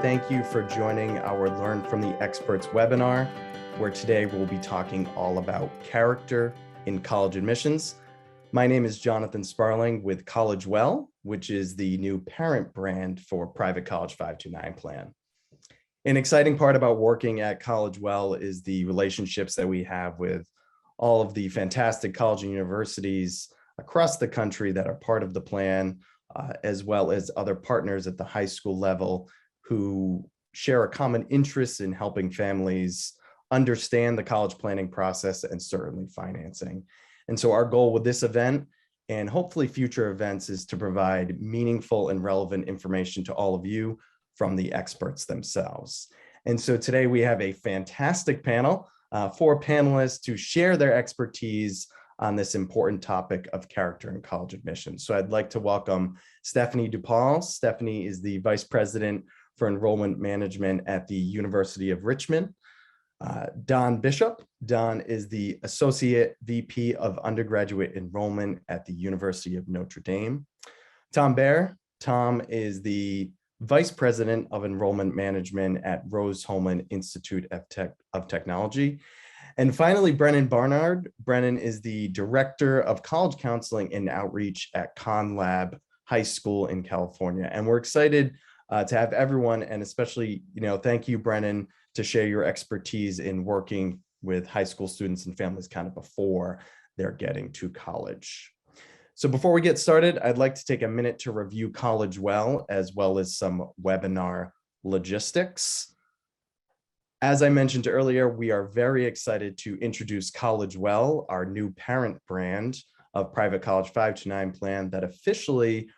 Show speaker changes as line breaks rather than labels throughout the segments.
Thank you for joining our Learn from the Experts webinar, where today we'll be talking all about character in college admissions. My name is Jonathan Sparling with College Well, which is the new parent brand for Private College 529 plan. An exciting part about working at College Well is the relationships that we have with all of the fantastic college and universities across the country that are part of the plan, as well as other partners at the high school level who share a common interest in helping families understand the college planning process and certainly financing. And so our goal with this event and hopefully future events is to provide meaningful and relevant information to all of you from the experts themselves. And so today we have a fantastic panel, 4 panelists to share their expertise on this important topic of character in college admissions. So I'd like to welcome Stephanie DuPaul. Stephanie is the Vice President for Enrollment Management at the University of Richmond. Don Bishop. Don is the Associate VP of Undergraduate Enrollment at the University of Notre Dame. Tom Baer. Tom is the Vice President of Enrollment Management at Rose-Hulman Institute of Technology. And finally, Brennan Barnard. Brennan is the Director of College Counseling and Outreach at ConLab High School in California. And we're excited to have everyone, and especially, thank you, Brennan, to share your expertise in working with high school students and families kind of before they're getting to college. So before we get started, I'd like to take a minute to review College Well, as well as some webinar logistics. As I mentioned earlier, we are very excited to introduce College Well, our new parent brand of Private College 529 plan that officially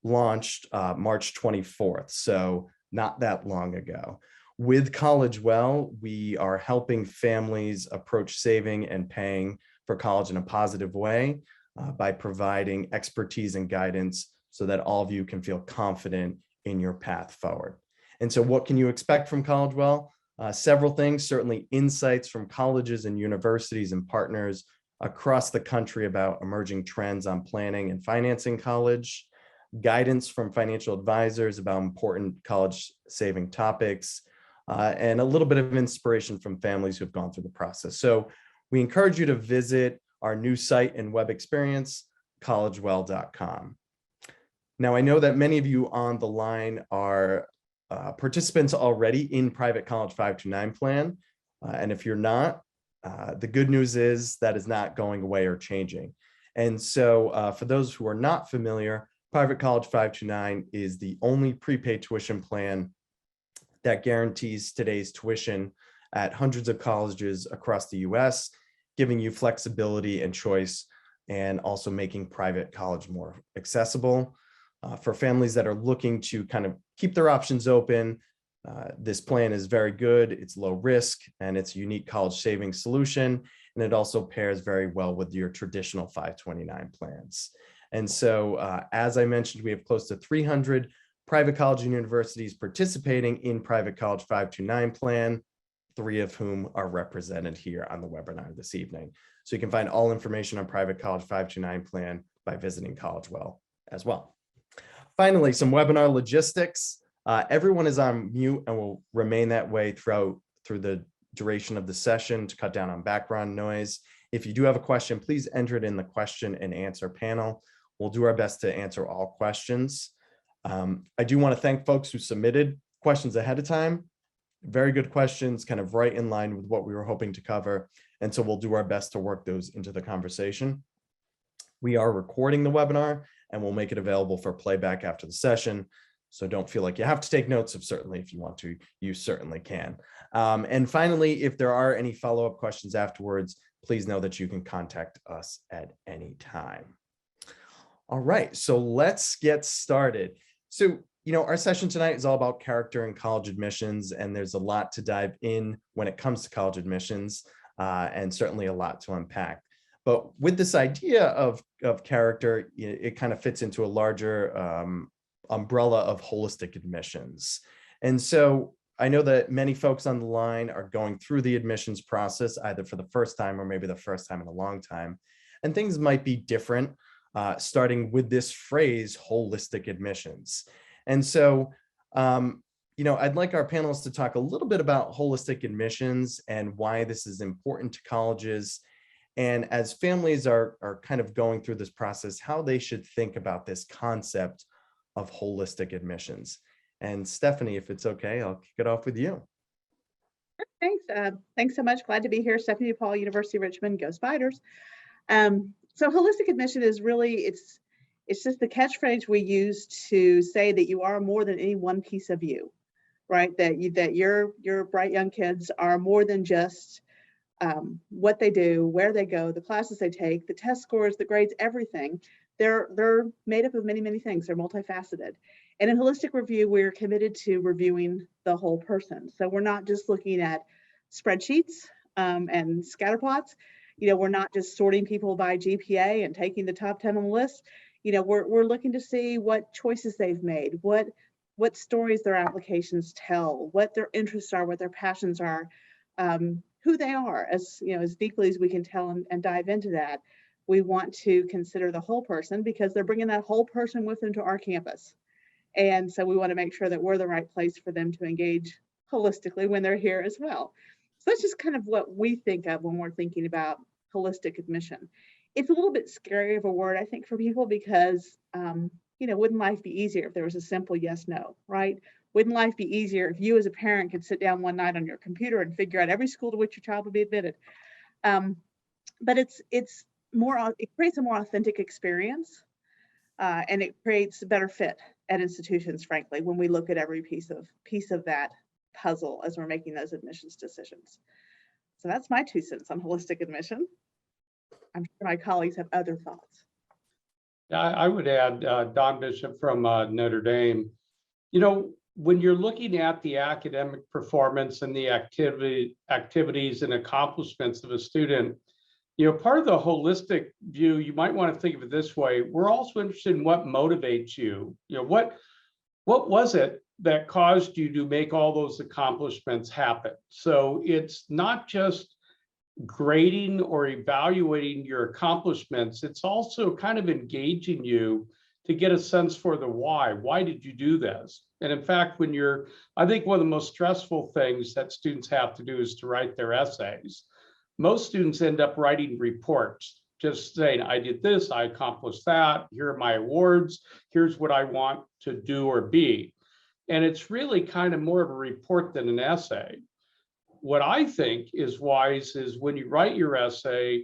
launched March 24th, so not that long ago. With College Well, we are helping families approach saving and paying for college in a positive way by providing expertise and guidance so that all of you can feel confident in your path forward. And so what can you expect from College Well? Several things, certainly insights from colleges and universities and partners across the country about emerging trends on planning and financing college, guidance from financial advisors about important college saving topics, and a little bit of inspiration from families who've gone through the process. So we encourage you to visit our new site and web experience, collegewell.com. Now, I know that many of you on the line are participants already in Private College 529 plan. And if you're not, the good news is that is not going away or changing. And so for those who are not familiar, Private College 529 is the only prepaid tuition plan that guarantees today's tuition at hundreds of colleges across the US, giving you flexibility and choice, and also making private college more accessible. For families that are looking to kind of keep their options open, this plan is very good. It's low risk and it's a unique college savings solution. And it also pairs very well with your traditional 529 plans. And so, as I mentioned, we have close to 300 private college and universities participating in Private College 529 plan, 3 of whom are represented here on the webinar this evening. So you can find all information on Private College 529 plan by visiting College Well as well. Finally, some webinar logistics. Everyone is on mute and will remain that way through the duration of the session to cut down on background noise. If you do have a question, please enter it in the question and answer panel. We'll do our best to answer all questions. I do want to thank folks who submitted questions ahead of time. Very good questions, kind of right in line with what we were hoping to cover. And so we'll do our best to work those into the conversation. We are recording the webinar and we'll make it available for playback after the session. So don't feel like you have to take notes. If you want to, you certainly can. And finally, if there are any follow-up questions afterwards, please know that you can contact us at any time. All right, so let's get started. So, our session tonight is all about character in college admissions, and there's a lot to dive in when it comes to college admissions, and certainly a lot to unpack. But with this idea of character, it kind of fits into a larger umbrella of holistic admissions. And so I know that many folks on the line are going through the admissions process, either for the first time or maybe the first time in a long time. And things might be different, starting with this phrase, holistic admissions. And so, I'd like our panelists to talk a little bit about holistic admissions and why this is important to colleges. And as families are kind of going through this process, how they should think about this concept of holistic admissions. And Stephanie, if it's okay, I'll kick it off with you.
Thanks. Thanks so much. Glad to be here. Stephanie Paul, University of Richmond, go Spiders. So holistic admission is really, it's just the catchphrase we use to say that you are more than any one piece of you, right? That your bright young kids are more than just what they do, where they go, the classes they take, the test scores, the grades, everything. They're made up of many, many things. They're multifaceted. And in holistic review, we're committed to reviewing the whole person. So we're not just looking at spreadsheets and scatterplots. We're not just sorting people by GPA and taking the top 10 on the list. We're looking to see what choices they've made, what stories their applications tell, what their interests are, what their passions are, who they are, as deeply as we can tell and dive into that. We want to consider the whole person because they're bringing that whole person with them to our campus. And so we want to make sure that we're the right place for them to engage holistically when they're here as well. So that's just kind of what we think of when we're thinking about holistic admission. It's a little bit scary of a word, I think, for people because, wouldn't life be easier if there was a simple yes, no, right? Wouldn't life be easier if you as a parent could sit down one night on your computer and figure out every school to which your child would be admitted? But it's more, it creates a more authentic experience, and it creates a better fit at institutions, frankly, when we look at every piece of that puzzle as we're making those admissions decisions. So that's my 2 cents on holistic admission. I'm sure my colleagues have other thoughts.
I would add Don Bishop from Notre Dame. When you're looking at the academic performance and the activities and accomplishments of a student, part of the holistic view, you might want to think of it this way. We're also interested in what motivates you. What was it that caused you to make all those accomplishments happen? So it's not just grading or evaluating your accomplishments, it's also kind of engaging you to get a sense for the why. Why did you do this? And in fact, I think one of the most stressful things that students have to do is to write their essays. Most students end up writing reports, just saying, I did this, I accomplished that, here are my awards, here's what I want to do or be. And it's really kind of more of a report than an essay. What I think is wise is when you write your essay,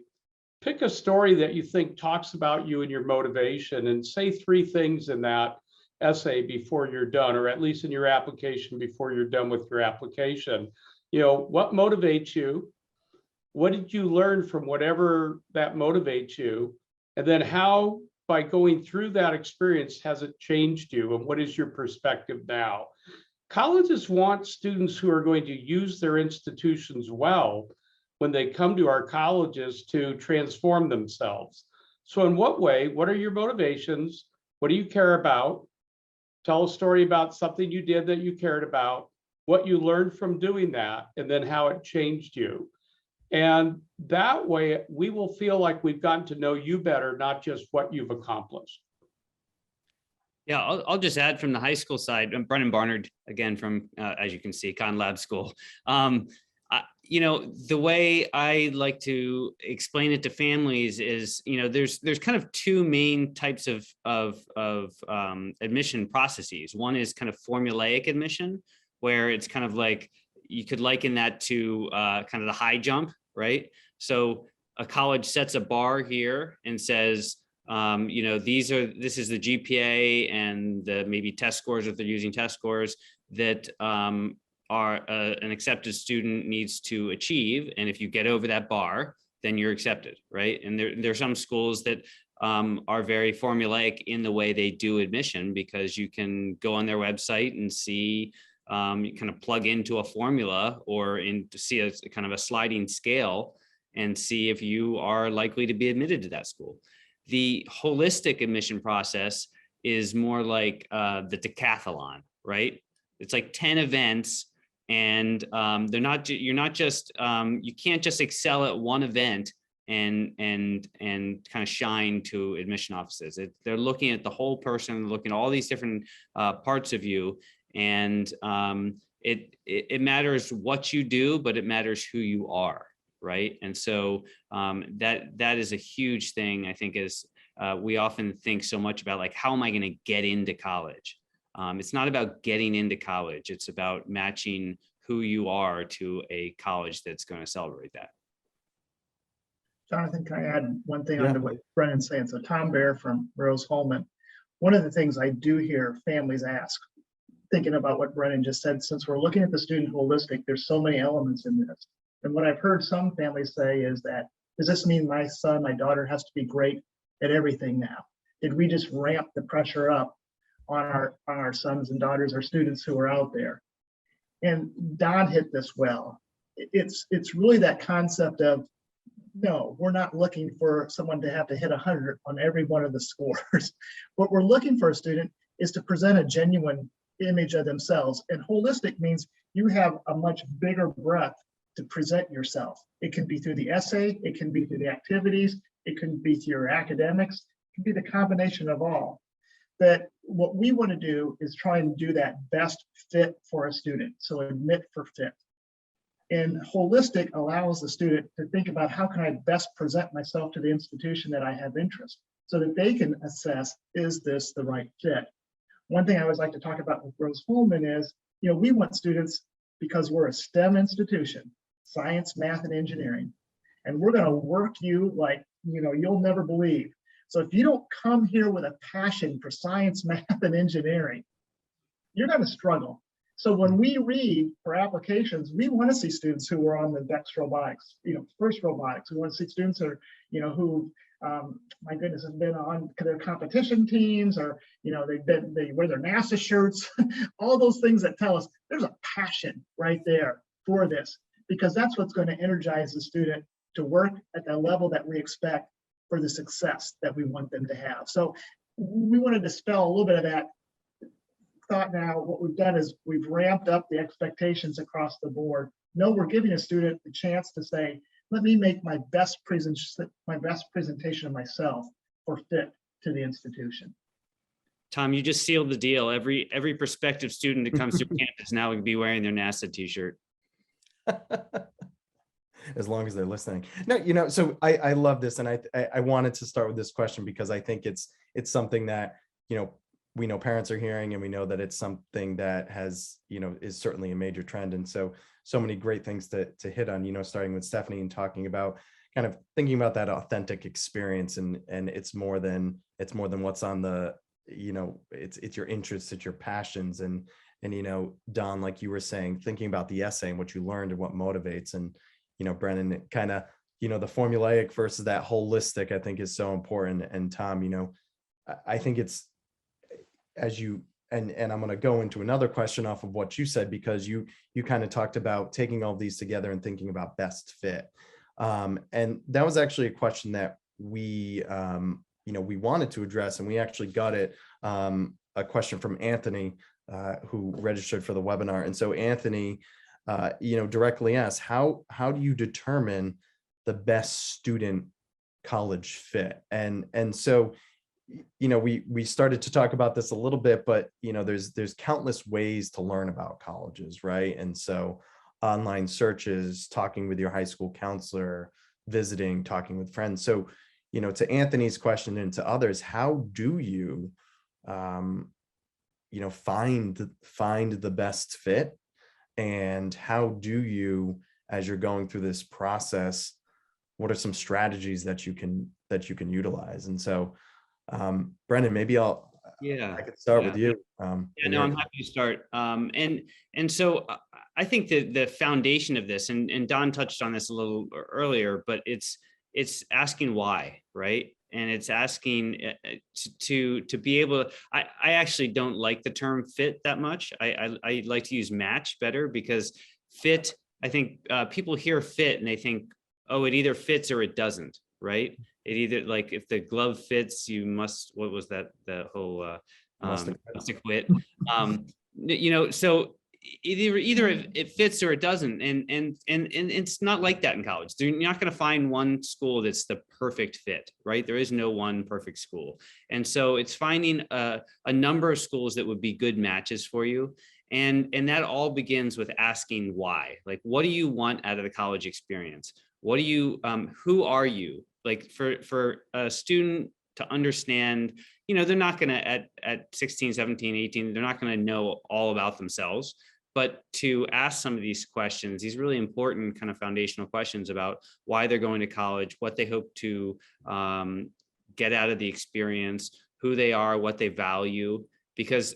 pick a story that you think talks about you and your motivation and say 3 things in that essay before you're done, or at least in your application before you're done with your application. What motivates you? What did you learn from whatever that motivates you? And then how, by going through that experience, has it changed you? And what is your perspective now? Colleges want students who are going to use their institutions well when they come to our colleges to transform themselves. So in what way, what are your motivations? What do you care about? Tell a story about something you did that you cared about, what you learned from doing that, and then how it changed you. And that way we will feel like we've gotten to know you better, not just what you've accomplished.
Yeah, I'll just add from the high school side. I'm Brennan Barnard, again, from, as you can see, Con Lab School. The way I like to explain it to families is, there's kind of 2 main types of admission processes. One is kind of formulaic admission, where it's kind of like, you could liken that to kind of the high jump, right? So a college sets a bar here and says, this is the GPA and the maybe test scores, if they're using test scores, that an accepted student needs to achieve. And if you get over that bar, then you're accepted, right? And there are some schools that are very formulaic in the way they do admission, because you can go on their website and see, you kind of plug into a formula or to see a kind of a sliding scale and see if you are likely to be admitted to that school. The holistic admission process is more like the decathlon, right? It's like 10 events, and you can't just excel at one event and kind of shine to admission offices. They're looking at the whole person, looking at all these different parts of you, And it matters what you do, but it matters who you are, right? And so that is a huge thing, I think, is we often think so much about like, how am I going to get into college? It's not about getting into college. It's about matching who you are to a college that's going to celebrate that.
Jonathan, can I add one thing
Yeah,
onto what Brennan's saying? So Tom Bear from Rose-Hulman, one of the things I do hear families ask, thinking about what Brennan just said, since we're looking at the student holistic, there's so many elements in this. And what I've heard some families say is that, does this mean my son, my daughter has to be great at everything now? Did we just ramp the pressure up on our sons and daughters, our students who are out there? And Don hit this well. It's really that concept of, no, we're not looking for someone to have to hit 100 on every one of the scores. What we're looking for a student is to present a genuine image of themselves. And holistic means you have a much bigger breadth to present yourself. It can be through the essay, it can be through the activities, it can be through your academics, it can be the combination of all. That what we want to do is try and do that best fit for a student. So admit for fit. And holistic allows the student to think about, how can I best present myself to the institution that I have interest, so that they can assess, is this the right fit? One thing I always like to talk about with Rose-Hulman is, we want students, because we're a STEM institution, science, math, and engineering, and we're going to work you like, you'll never believe. So if you don't come here with a passion for science, math, and engineering, you're going to struggle. So when we read for applications, we want to see students who are on the next robotics, first robotics. We want to see students who are, who, my goodness, have been on their competition teams, or, they wear their NASA shirts, all those things that tell us there's a passion right there for this, because that's what's going to energize the student to work at the level that we expect for the success that we want them to have. So we want to dispel a little bit of that thought. Now what we've done is we've ramped up the expectations across the board. No, we're giving a student the chance to say, let me make my best presentation of myself for fit to the institution.
Tom, you just sealed the deal. Every prospective student that comes through campus now will be wearing their NASA t-shirt.
As long as they're listening. No, so I love this, and I wanted to start with this question because I think it's something that we know parents are hearing, and we know that it's something that has is certainly a major trend. And so many great things to hit on, starting with Stephanie and talking about kind of thinking about that authentic experience, and it's more than what's on the, it's your interests, it's your passions, and Don, like you were saying, thinking about the essay and what you learned and what motivates, and Brennan, kind of the formulaic versus that holistic, I think is so important. And Tom, I think it's, as you, and I'm going to go into another question off of what you said, because you kind of talked about taking all these together and thinking about best fit. And that was actually a question that we wanted to address, and we actually got it, a question from Anthony, who registered for the webinar. And so Anthony, directly asked, how do you determine the best student college fit? And so, we started to talk about this a little bit, but there's countless ways to learn about colleges, right? And so online searches, talking with your high school counselor, visiting, talking with friends. So, to Anthony's question and to others, how do you find the best fit? And how do you, as you're going through this process, what are some strategies that you can utilize? And so, Brendan, maybe I could start with you.
I'm happy to start. And so I think that the foundation of this, and Don touched on this a little earlier, but it's asking why, right? And it's asking to be able to, I actually don't like the term fit that much. I like to use match better, because fit, I think people hear fit and they think, oh, it either fits or it doesn't, right? It either, like, if the glove fits, you must, what was that, the whole must quit. So either it fits or it doesn't, and it's not like that in college. You're not going to find one school that's the perfect fit, right? There is no one perfect school, and so it's finding a number of schools that would be good matches for you. And that all begins with asking why. Like, what do you want out of the college experience? What do you, who are you? Like for a student to understand, they're not going to at 16, 17, 18, they're not going to know all about themselves. But to ask some of these questions, these really important kind of foundational questions about why they're going to college, what they hope to get out of the experience, who they are, what they value. Because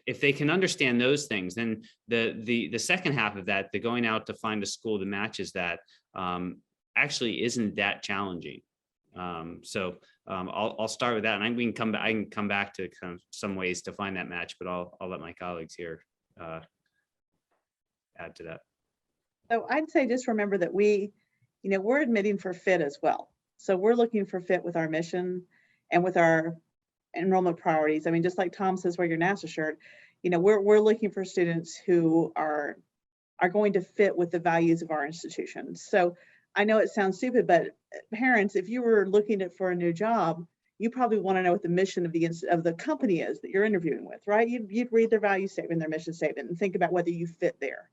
if they can understand those things, then the second half of that, the going out to find a school that matches that, actually isn't that challenging. I'll start with that, and I can come back to kind of some ways to find that match, but I'll let my colleagues here add to that.
So I'd say just remember that we're admitting for fit as well. So we're looking for fit with our mission and with our enrollment priorities. I mean, just like Tom says, wear your NASA shirt, we're looking for students who are going to fit with the values of our institution. So I know it sounds stupid, but parents, if you were looking for a new job, you probably want to know what the mission of the company is that you're interviewing with, right? You'd read their value statement, their mission statement, and think about whether you fit there.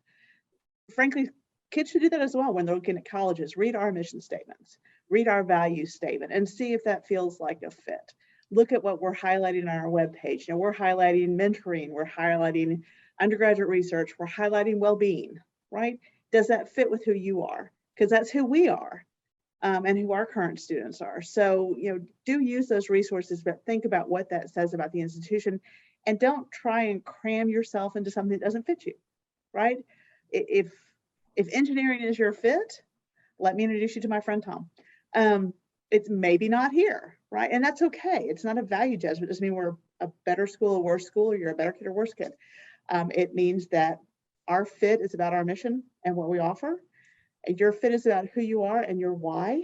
Frankly, kids should do that as well when they're looking at colleges. Read our mission statements, read our value statement, and see if that feels like a fit. Look at what we're highlighting on our webpage. We're highlighting mentoring, we're highlighting undergraduate research, we're highlighting well-being, right? Does that fit with who you are? Because that's who we are, and who our current students are. So, do use those resources, but think about what that says about the institution, and don't try and cram yourself into something that doesn't fit you, right? If engineering is your fit, let me introduce you to my friend Tom. It's maybe not here, right? And that's okay. It's not a value judgment. It doesn't mean we're a better school, a worse school, or you're a better kid or worse kid. It means that our fit is about our mission and what we offer. And your fit is about who you are and your why.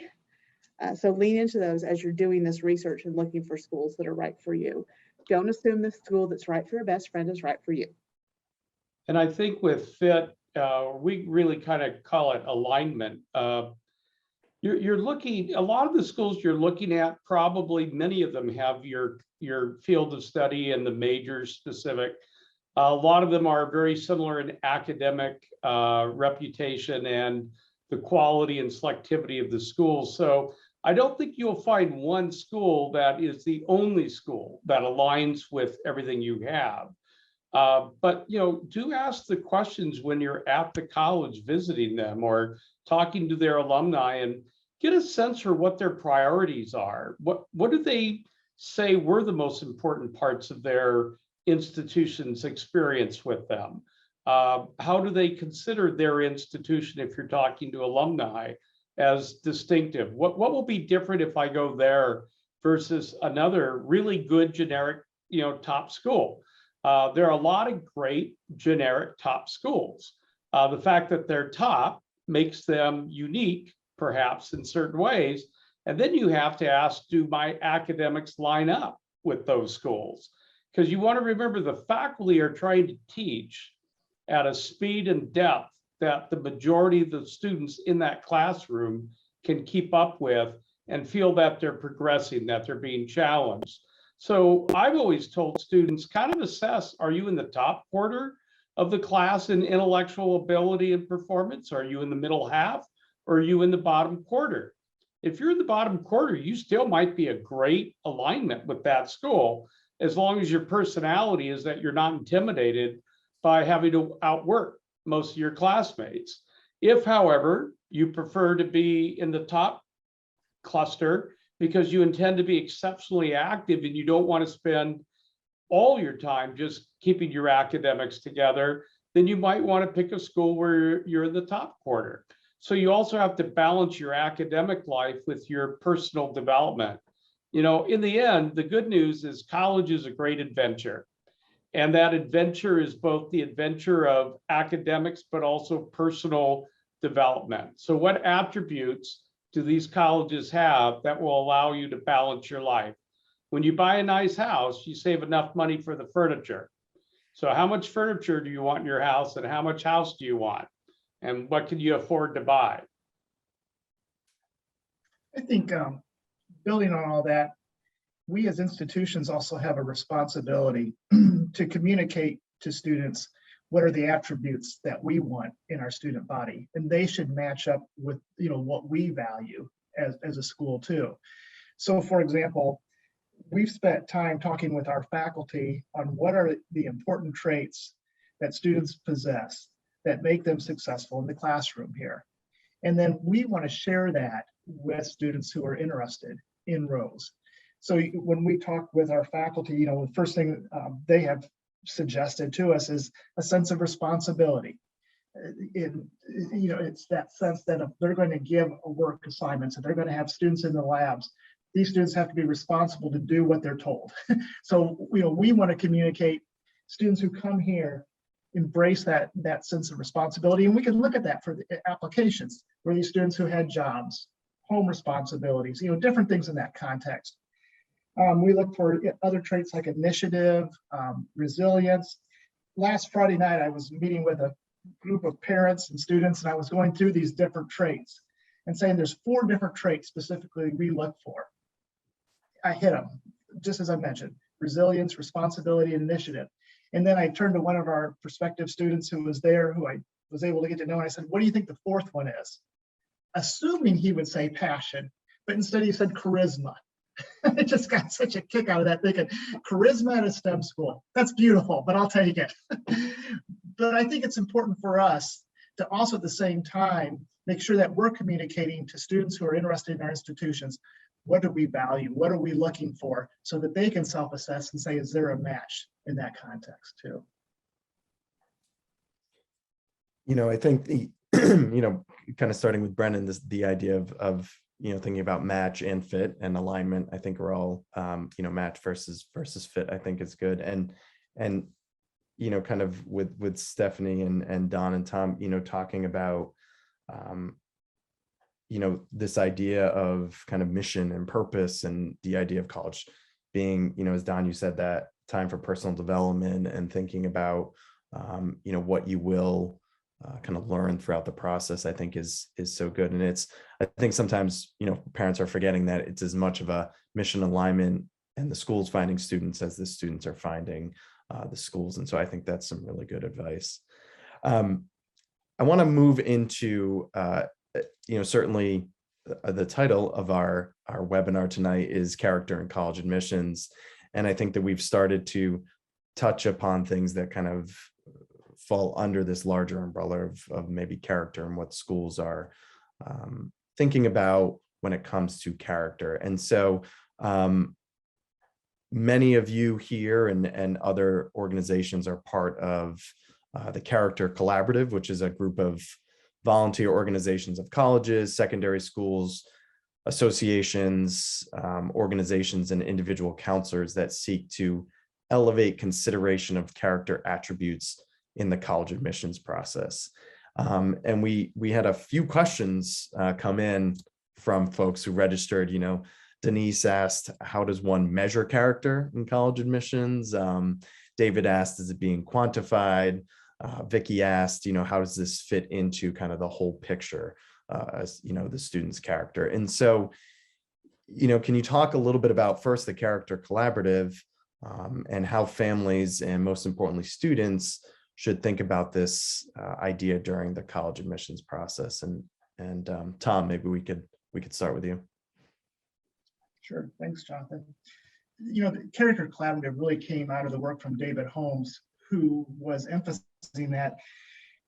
So lean into those as you're doing this research and looking for schools that are right for you. Don't assume the school that's right for your best friend is right for you.
And I think with fit, we really kind of call it alignment. You're looking, a lot of the schools you're looking at, probably many of them have your field of study and the major specific. A lot of them are very similar in academic reputation and the quality and selectivity of the schools. So I don't think you'll find one school that is the only school that aligns with everything you have. But do ask the questions when you're at the college visiting them or talking to their alumni, and get a sense for what their priorities are. What do they say were the most important parts of their institution's experience with them? How do they consider their institution, if you're talking to alumni, as distinctive? What will be different if I go there versus another really good generic, top school? There are a lot of great generic top schools. The fact that they're top makes them unique, perhaps in certain ways. And then you have to ask, do my academics line up with those schools? Because you want to remember the faculty are trying to teach at a speed and depth that the majority of the students in that classroom can keep up with and feel that they're progressing, that they're being challenged. So I've always told students, kind of assess, are you in the top quarter of the class in intellectual ability and performance? Are you in the middle half, or are you in the bottom quarter? If you're in the bottom quarter, you still might be a great alignment with that school, as long as your personality is that you're not intimidated by having to outwork most of your classmates. If, however, you prefer to be in the top cluster because you intend to be exceptionally active and you don't want to spend all your time just keeping your academics together, then you might want to pick a school where you're in the top quarter. So you also have to balance your academic life with your personal development. In the end, the good news is college is a great adventure. And that adventure is both the adventure of academics, but also personal development. So what attributes do these colleges have that will allow you to balance your life? When you buy a nice house, you save enough money for the furniture. So how much furniture do you want in your house, and how much house do you want? And what can you afford to buy?
I think building on all that, we as institutions also have a responsibility to communicate to students what are the attributes that we want in our student body, and they should match up with what we value as a school too. So for example, we've spent time talking with our faculty on what are the important traits that students possess that make them successful in the classroom here. And then we want to share that with students who are interested in Rose. So when we talk with our faculty, the first thing they have suggested to us is a sense of responsibility. It's that sense that if they're going to give a work assignments, if they're going to have students in the labs, these students have to be responsible to do what they're told. So we want to communicate, students who come here embrace that sense of responsibility, and we can look at that for the applications where these students who had jobs, home responsibilities, different things in that context. We look for other traits like initiative, resilience. Last Friday night, I was meeting with a group of parents and students, and I was going through these different traits and saying there's 4 different traits specifically we look for. I hit them, just as I mentioned: resilience, responsibility, and initiative. And then I turned to one of our prospective students who was there, who I was able to get to know, and I said, what do you think the 4th one is? Assuming he would say passion, but instead he said charisma. I just got such a kick out of that, thinking charisma at a STEM school. That's beautiful, but I'll take it. But I think it's important for us to also at the same time make sure that we're communicating to students who are interested in our institutions, what do we value? What are we looking for? So that they can self-assess and say, is there a match in that context too?
I think kind of starting with Brennan, the idea of thinking about match and fit and alignment, I think we're all, match versus fit, I think is good. And kind of with Stephanie and Don and Tom, talking about, this idea of kind of mission and purpose, and the idea of college being, as Don, you said, that time for personal development and thinking about, what you will kind of learn throughout the process, I think is so good. And I think sometimes, parents are forgetting that it's as much of a mission alignment and the school's finding students as the students are finding the schools. And so I think that's some really good advice. I want to move into, certainly the title of our webinar tonight is Character in College Admissions. And I think that we've started to touch upon things that kind of fall under this larger umbrella of maybe character and what schools are thinking about when it comes to character. And so many of you here and other organizations are part of the Character Collaborative, which is a group of volunteer organizations of colleges, secondary schools, associations, organizations, and individual counselors that seek to elevate consideration of character attributes in the college admissions process. And we had a few questions come in from folks who registered. Denise asked, how does one measure character in college admissions? David asked, is it being quantified? Vicky asked, how does this fit into kind of the whole picture as, the student's character? And so, can you talk a little bit about first the Character Collaborative and how families and most importantly students should think about this idea during the college admissions process? And Tom, maybe we could start with you.
Sure, thanks, Jonathan. The Character Collaborative really came out of the work from David Holmes, who was emphasizing that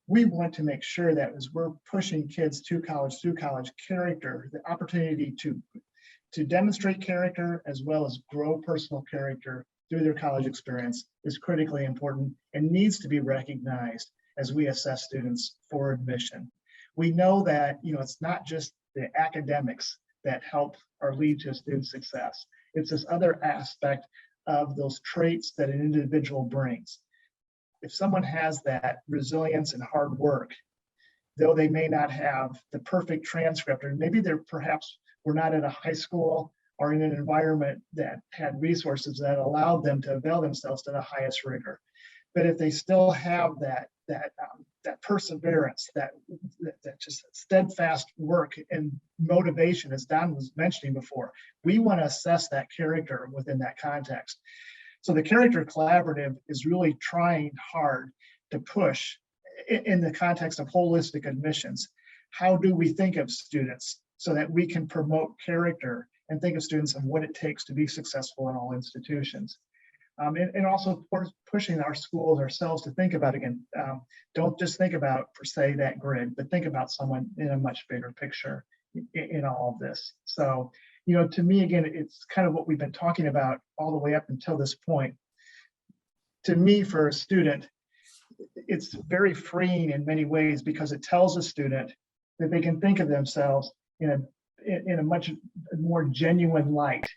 we want to make sure that as we're pushing kids to college, through college, character, the opportunity to demonstrate character as well as grow personal character through their college experience is critically important and needs to be recognized as we assess students for admission. We know that it's not just the academics that help or lead to student success. It's this other aspect of those traits that an individual brings. If someone has that resilience and hard work, though they may not have the perfect transcript, or maybe perhaps were not at a high school or in an environment that had resources that allowed them to avail themselves to the highest rigor. But if they still have that perseverance, that just steadfast work and motivation, as Don was mentioning before, we want to assess that character within that context. So the Character Collaborative is really trying hard to push in the context of holistic admissions. How do we think of students so that we can promote character and think of students and what it takes to be successful in all institutions? And also pushing our schools ourselves to think about, again, don't just think about, per se, that grid, but think about someone in a much bigger picture in all of this. So, to me, again, it's kind of what we've been talking about all the way up until this point. To me, for a student, it's very freeing in many ways because it tells a student that they can think of themselves in a much more genuine light.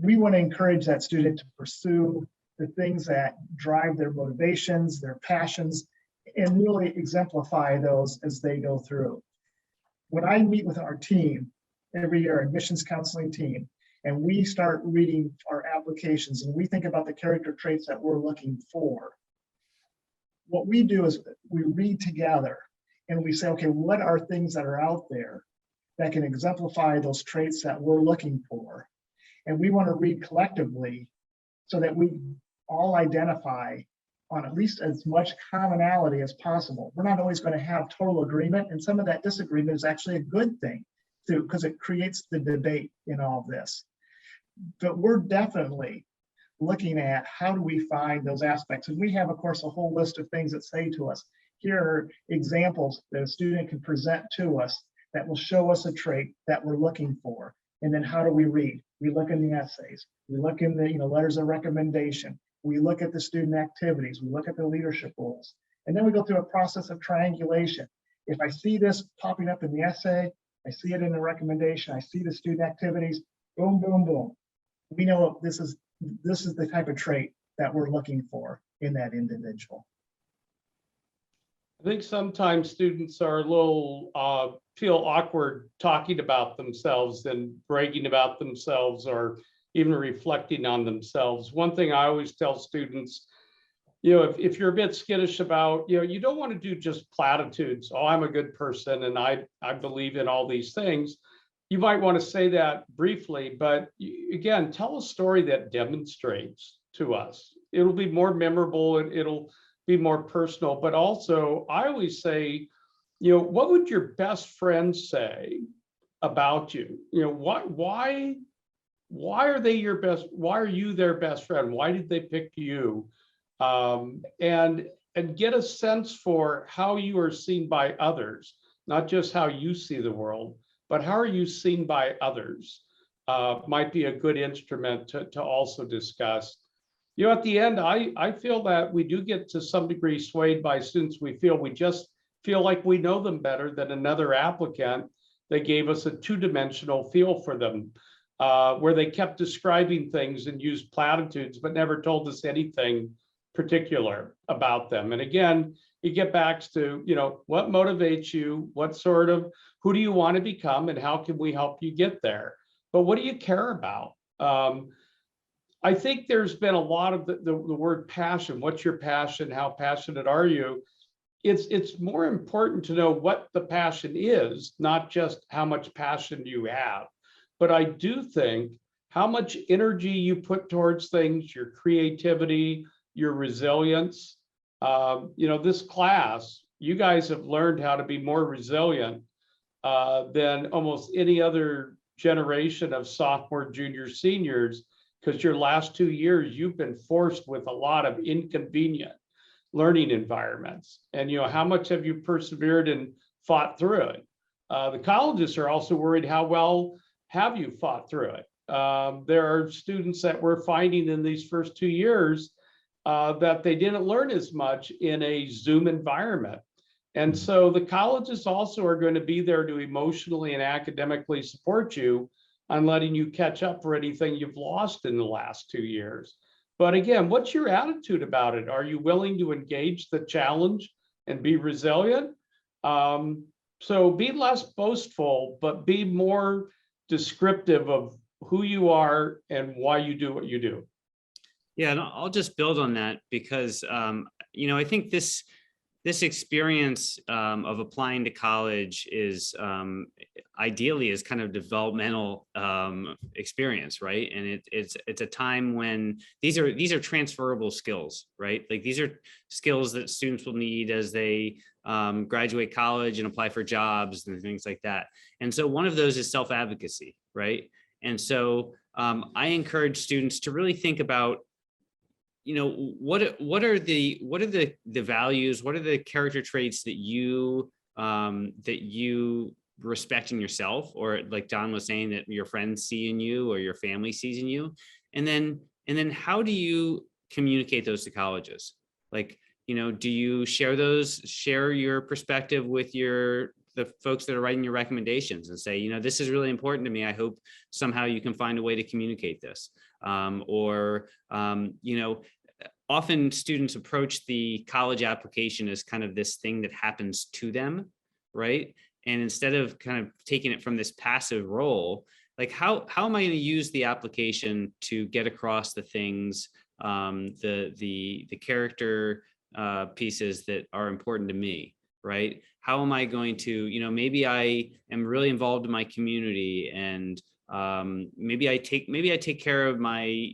We want to encourage that student to pursue the things that drive their motivations, their passions, and really exemplify those as they go through. When I meet with our team every year, admissions counseling team, and we start reading our applications and we think about the character traits that we're looking for, what we do is we read together and we say, okay, what are things that are out there that can exemplify those traits that we're looking for? And we want to read collectively so that we all identify on at least as much commonality as possible. We're not always going to have total agreement, and some of that disagreement is actually a good thing too, because it creates the debate in all of this. But we're definitely looking at how do we find those aspects. And we have, of course, a whole list of things that say to us, here are examples that a student can present to us that will show us a trait that we're looking for. And then how do we read? We look in the essays, we look in the letters of recommendation, we look at the student activities, we look at the leadership roles, and then we go through a process of triangulation. If I see this popping up in the essay, I see it in the recommendation, I see the student activities, boom, boom, boom. We know this is the type of trait that we're looking for in that individual.
I think sometimes students are a little feel awkward talking about themselves and bragging about themselves or even reflecting on themselves. One thing I always tell students, if you're a bit skittish about, you don't want to do just platitudes. Oh, I'm a good person and I believe in all these things. You might want to say that briefly, but again, tell a story that demonstrates to us. It'll be more memorable and it'll be more personal, but also I always say, what would your best friend say about you? Why are they your best? Why are you their best friend? Why did they pick you? And get a sense for how you are seen by others, not just how you see the world, but how are you seen by others? Might be a good instrument to also discuss. At the end, I feel that we do get to some degree swayed by students. We just feel like we know them better than another applicant. They gave us a two-dimensional feel for them, where they kept describing things and used platitudes, but never told us anything particular about them. And again, you get back to, what motivates you? Who do you want to become? And how can we help you get there? But what do you care about? I think there's been a lot of the word passion. What's your passion? How passionate are you? It's more important to know what the passion is, not just how much passion you have. But I do think how much energy you put towards things, your creativity, your resilience. This class, you guys have learned how to be more resilient than almost any other generation of sophomore, junior, seniors, because your last 2 years, you've been forced with a lot of inconvenient learning environments. And how much have you persevered and fought through it? The colleges are also worried, how well have you fought through it? There are students that we're finding in these first 2 years that they didn't learn as much in a Zoom environment. And so the colleges also are going to be there to emotionally and academically support you on letting you catch up for anything you've lost in the last 2 years. But again, what's your attitude about it? Are you willing to engage the challenge and be resilient? So be less boastful, but be more descriptive of who you are and why you do what you do.
Yeah, and I'll just build on that because, I think this this experience of applying to college is ideally is kind of developmental experience, right? And it's a time when these are transferable skills, right? Like these are skills that students will need as they graduate college and apply for jobs and things like that. And so one of those is self-advocacy, right? And so I encourage students to really think about, what are the values, what are the character traits that you respect in yourself, or like Don was saying, that your friends see in you or your family sees in you, and then how do you communicate those to colleges? Like, do you share your perspective with the folks that are writing your recommendations and say, this is really important to me. I hope somehow you can find a way to communicate this. Often students approach the college application as kind of this thing that happens to them, right? And instead of kind of taking it from this passive role, like how am I going to use the application to get across the things, the character pieces that are important to me, right? How am I going to, maybe I am really involved in my community, and maybe I take care of my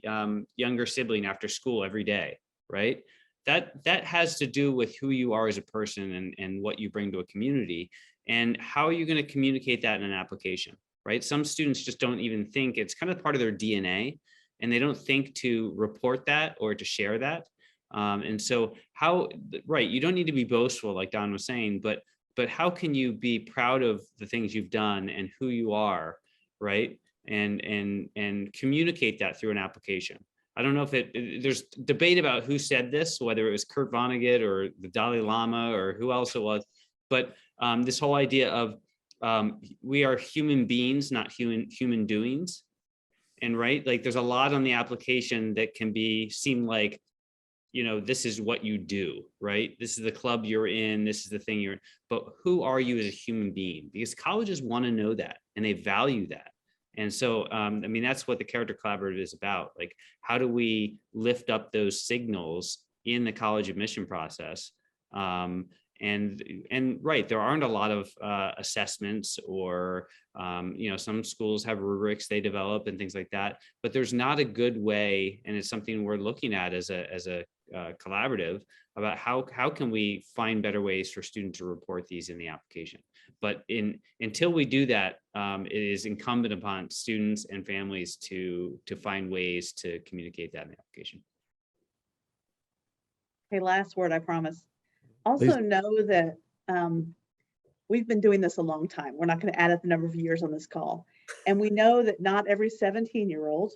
younger sibling after school every day, right? That has to do with who you are as a person and what you bring to a community, and how are you going to communicate that in an application, right? Some students just don't even think, it's kind of part of their DNA, and they don't think to report that or to share that. And so right, you don't need to be boastful like Don was saying, but how can you be proud of the things you've done and who you are, right? And communicate that through an application. I don't know if there's debate about who said this, whether it was Kurt Vonnegut or the Dalai Lama or who else it was, but this whole idea of we are human beings, not human doings. And right, like there's a lot on the application that can seem like, this is what you do, right? This is the club you're in, this is the thing you're in, but who are you as a human being? Because colleges want to know that, and they value that. And so, that's what the Character Collaborative is about. Like, how do we lift up those signals in the college admission process? And right, there aren't a lot of assessments, or some schools have rubrics they develop and things like that, but there's not a good way, and it's something we're looking at as a collaborative, about how can we find better ways for students to report these in the application. But until we do that, it is incumbent upon students and families to find ways to communicate that in the application.
Okay, last word, I promise. Also know that we've been doing this a long time. We're not going to add up the number of years on this call. And we know that not every 17-year-old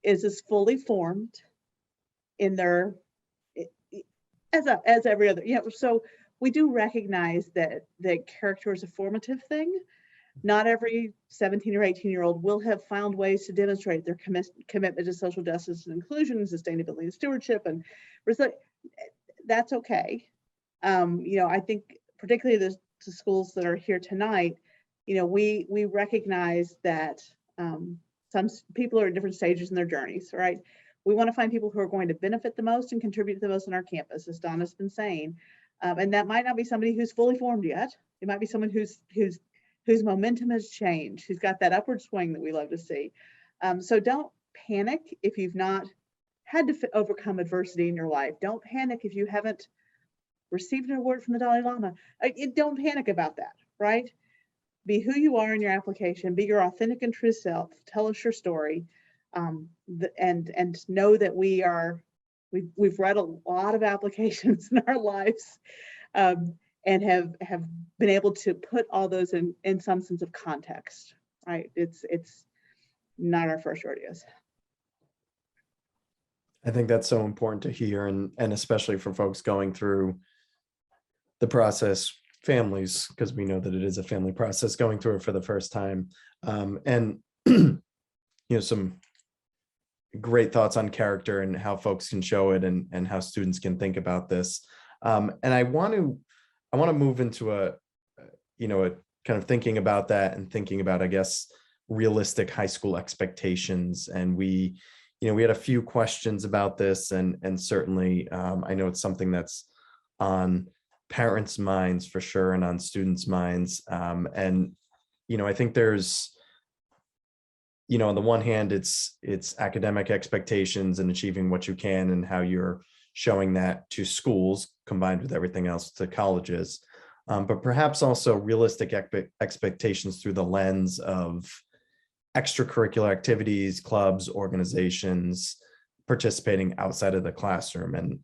is as fully formed in their, as every other, so we do recognize that character is a formative thing. Not every 17 or 18-year-old will have found ways to demonstrate their commitment to social justice and inclusion, sustainability and stewardship, and that's okay. I think particularly the schools that are here tonight, we recognize that some people are at different stages in their journeys, right? We want to find people who are going to benefit the most and contribute the most on our campus, as Donna's been saying. And that might not be somebody who's fully formed yet. It might be someone whose momentum has changed, who's got that upward swing that we love to see. So don't panic if you've not had to overcome adversity in your life. Don't panic if you haven't received an award from the Dalai Lama. Don't panic about that, right? Be who you are in your application. Be your authentic and true self. Tell us your story, and know that we've read a lot of applications in our lives, and have been able to put all those in some sense of context, right? It's not our first rodeos.
I think that's so important to hear, and especially for folks going through the process, families, because we know that it is a family process, going through it for the first time. And some great thoughts on character and how folks can show it, and how students can think about this. And I want to move into a kind of thinking about that, and thinking about, I guess, realistic high school expectations. And we had a few questions about this, and certainly I know it's something that's on parents' minds for sure and on students' minds. And, I think there's, on the one hand, it's academic expectations and achieving what you can and how you're showing that to schools combined with everything else to colleges. But perhaps also realistic expectations through the lens of extracurricular activities, clubs, organizations, participating outside of the classroom. And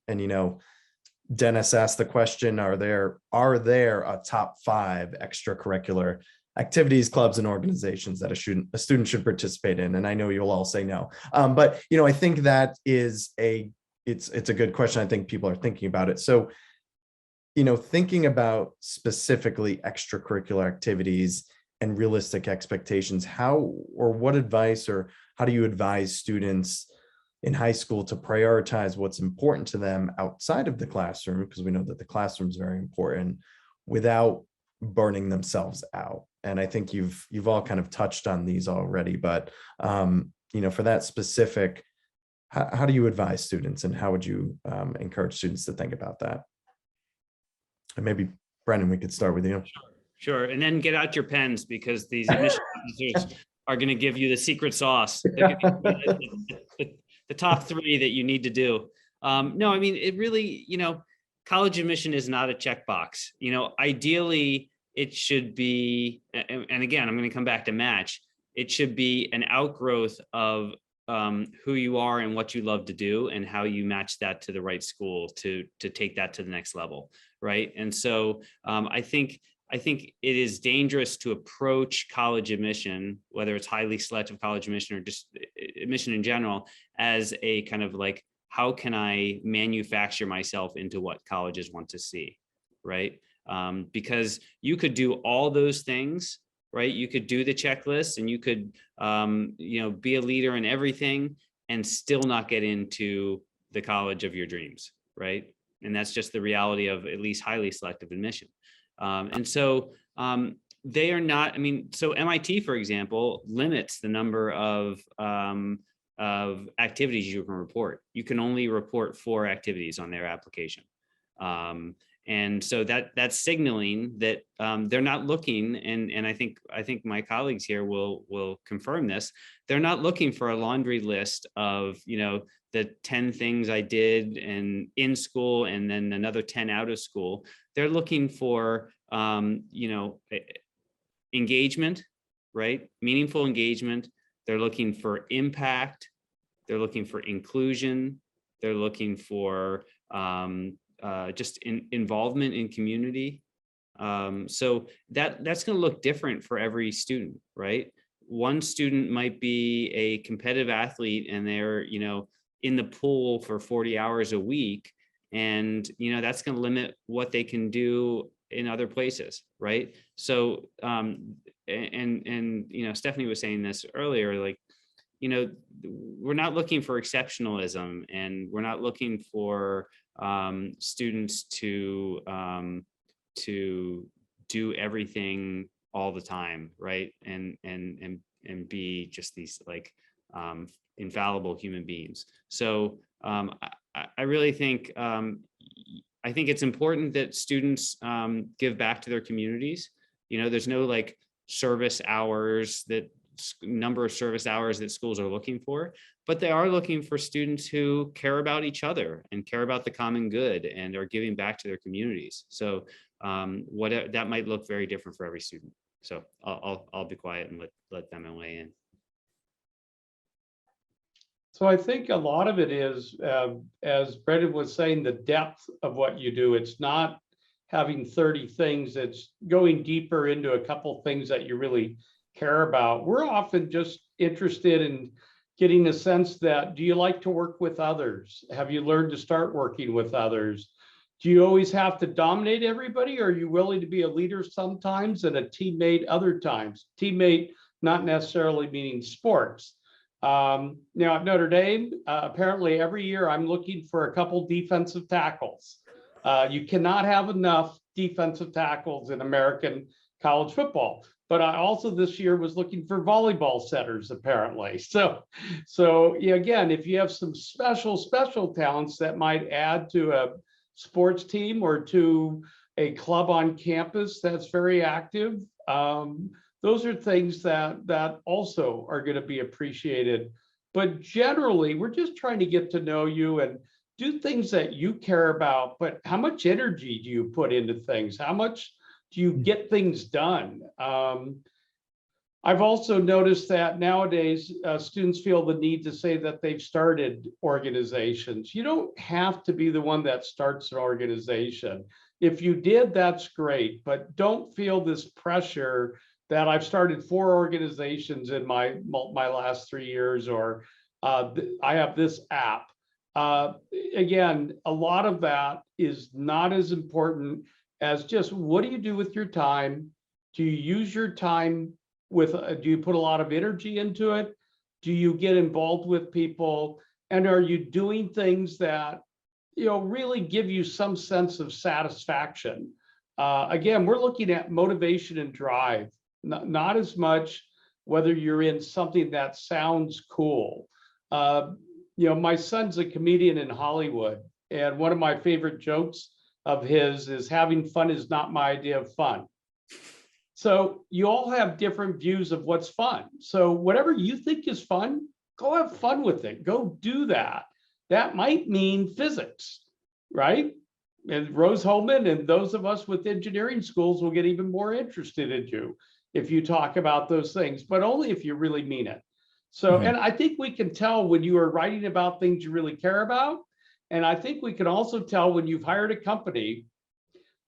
Dennis asked the question, are there a top 5 extracurricular activities, clubs, and organizations that a student should participate in? And I know you'll all say no. But I think that is it's a good question. I think people are thinking about it. So, thinking about specifically extracurricular activities and realistic expectations, how or what advice or how do you advise students in high school to prioritize what's important to them outside of the classroom, because we know that the classroom is very important, without burning themselves out? And I think you've all kind of touched on these already, but for that specific, how do you advise students, and how would you encourage students to think about that? And maybe Brendan, we could start with you.
Sure. And then get out your pens, because these admission officers are going to give you the secret sauce. They're gonna give you the top 3 that you need to do. No, I mean, it really, college admission is not a checkbox. Ideally, it should be, and again, I'm going to come back to match. It should be an outgrowth of who you are and what you love to do, and how you match that to the right school to take that to the next level, right? And so I think it is dangerous to approach college admission, whether it's highly selective college admission or just admission in general, as a kind of like, how can I manufacture myself into what colleges want to see, right? Because you could do all those things, right? You could do the checklist, and you could, be a leader in everything and still not get into the college of your dreams, right? And that's just the reality of at least highly selective admission. And so they are not, I mean, so MIT, for example, limits the number of activities you can report. You can only report 4 activities on their application. And so that's signaling that they're not looking, and I think my colleagues here will confirm this. They're not looking for a laundry list of the 10 things I did and in school, and then another 10 out of school. They're looking for engagement, right? Meaningful engagement. They're looking for impact. They're looking for inclusion. They're looking for just involvement in community. So that's going to look different for every student, right? One student might be a competitive athlete, and they're in the pool for 40 hours a week, and that's going to limit what they can do in other places, right? So and Stephanie was saying this earlier, like, we're not looking for exceptionalism, and we're not looking for students to do everything all the time, right? And be just these like infallible human beings. So I really think I think it's important that students give back to their communities. There's no like service hours, that number of service hours that schools are looking for, but they are looking for students who care about each other and care about the common good and are giving back to their communities. So what that might look very different for every student. So I'll be quiet and let them weigh in.
So I think a lot of it is, as Brendan was saying, the depth of what you do. It's not having 30 things, it's going deeper into a couple things that you really care about. We're often just interested in getting a sense that, do you like to work with others? Have you learned to start working with others? Do you always have to dominate everybody? Or are you willing to be a leader sometimes and a teammate other times? Teammate, not necessarily meaning sports. Now at Notre Dame, apparently every year I'm looking for a couple defensive tackles. You cannot have enough defensive tackles in American college football. But I also this year was looking for volleyball setters, apparently. So yeah, again, if you have some special talents that might add to a sports team or to a club on campus that's very active. Those are things that also are going to be appreciated. But generally, we're just trying to get to know you and do things that you care about. But how much energy do you put into things? How much do you get things done? I've also noticed that nowadays students feel the need to say that they've started organizations. You don't have to be the one that starts an organization. If you did, that's great, but don't feel this pressure that I've started 4 organizations in my last 3 years, or I have this app. Again, a lot of that is not as important as just what do you do with your time? Do you use your time with, do you put a lot of energy into it? Do you get involved with people? And are you doing things that, really give you some sense of satisfaction? Again, we're looking at motivation and drive, not as much whether you're in something that sounds cool. My son's a comedian in Hollywood, and one of my favorite jokes of his is having fun is not my idea of fun. So you all have different views of what's fun. So whatever you think is fun, go have fun with it. Go do that. That might mean physics, right? And Rose-Hulman and those of us with engineering schools will get even more interested in you if you talk about those things, but only if you really mean it. So, and I think we can tell when you are writing about things you really care about. And I think we can also tell when you've hired a company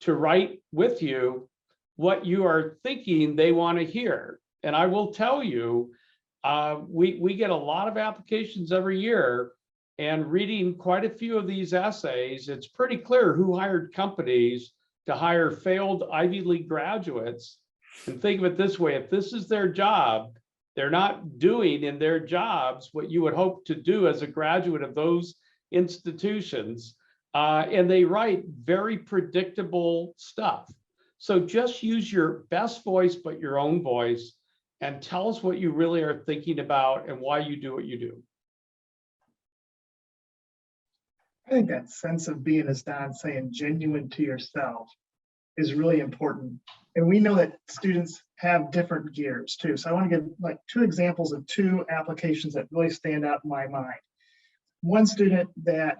to write with you what you are thinking they want to hear. And I will tell you, we get a lot of applications every year, and reading quite a few of these essays, it's pretty clear who hired companies to hire failed Ivy League graduates. And think of it this way, if this is their job, they're not doing in their jobs what you would hope to do as a graduate of those institutions. And they write very predictable stuff. So just use your best voice, but your own voice, and tell us what you really are thinking about and why you do what you do.
I think that sense of being, as Don's saying, genuine to yourself is really important. And we know that students have different gears too. So I want to give like 2 examples of 2 applications that really stand out in my mind. One student that